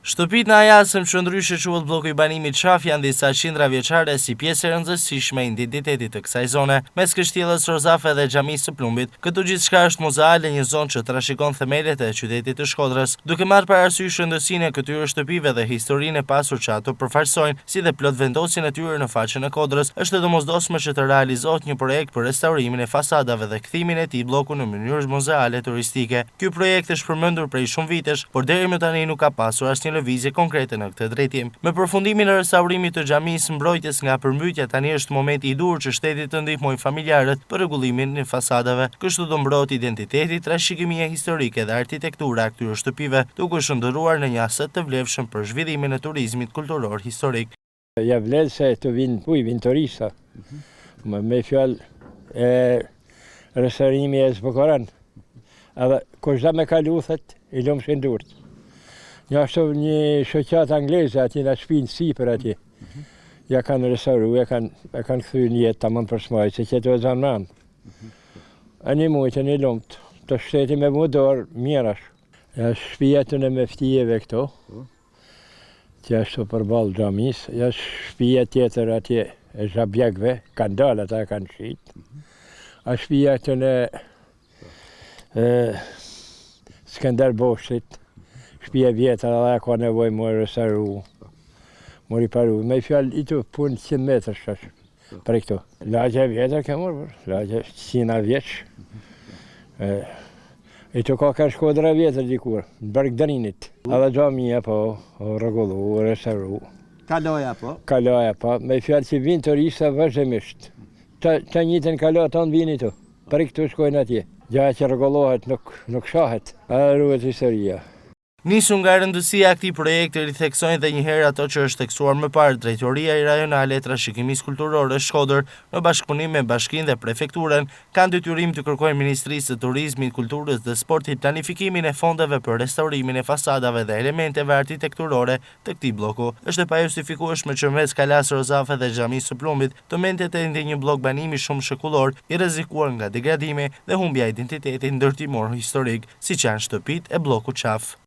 Shtëpit në Ajasëm që ndryshe quhet bloku i banimit Qaf janë disa qindra vjeçare si pjesë e rëndësishme e identitetit të kësaj zone, mes kështjellës Rozafe dhe xhamisë së Plumbit. Këtu gjithçka është muzeale, një zonë që trashëgon themelet e qytetit të Shkodrës, duke marrë parasysh rëndësinë e këtyre shtëpive dhe historinë e pasur që ato përfaqësojnë, si dhe plot vendosjen e tyre në faqen e Kodrës. Është e domosdoshme që të realizohet një projekt për restaurimin e fasadave dhe kthimin e tij bloku në mënyrë muzeale turistike. Ky projekt është përmendur prej shumë vitesh, por deri më tani nuk ka pasur asnjë lëvizje konkrete në këtë drejtim. Me përfundimin e restaurimit të xhamisë mbrojtjes nga përmbytja, tani është momenti i dur që shteti të ndihmojë familjarët për rregullimin e fasadave. Kështu do mbrohet identiteti, trashëgimia historike dhe arkitektura e këtyre shtëpive, duke shndërruar në një aset të vlefshëm për zhvillimin e turizmit kulturor historik. Ja vlen se të vinë turista. Me fjalë e restaurimi e zbukuron. Edhe kushdo me kalu thet i lumshin durt. Ja ashtu një shoqat angleze atje në shpinë sipër atje. Ja kanë restauruar, e kanë kthyer në jetë tamam për smaj, se këto janë nan. Ani mujtë në lumt, të shteti me mudor mirash. Ja shtëpia tonë me ftijeve këto. Që ashtu përballë xhamis, ja shtëpia tjetër atje e xhabjekve, kanë dalë ata kanë shit. A shtëpia tonë Skënder Boshit. Shtëpia vjetër edhe ka nevojë më restauru, më riparu. Me fjalë i të punë 100 metrë shash për këto. Lagja vjetër ke morë, lagja 100 vjeç. I të ka Shkodra vjetër dikur, në Berg Drinit. Edhe xhamia po rregullu, restauru. Kaloja po? Kaloja po, me fjalë që vinë turista vazhdimisht. Të njëjtën kalo tonë vini këtu, për këtu shkojnë atje. Gjaja që rregullohet nuk shahet, edhe ruhet historia. Nisu nga rëndësia e këtij projekti ritheksojnë dhe një herë ato që është theksuar më parë Drejtoria Rajonale e Trashëgimisë Kulturore Shkodër në bashkëpunim me Bashkinë dhe Prefekturën, kanë detyrim të kërkojnë Ministrisë së Turizmit, Kulturës dhe Sportit planifikimin e fondeve për restaurimin e fasadave dhe elementeve arkitekturore të këtij bloku. Është e pajustifikueshme që mes Kalas Rozafe dhe xhamisë së Plumbit të mendet ende një blok banimi shumë shekullor, i rrezikuar nga degradimi dhe humbja e identitetit ndërtimor historik, siç janë shtëpitë e bllokut Qaf.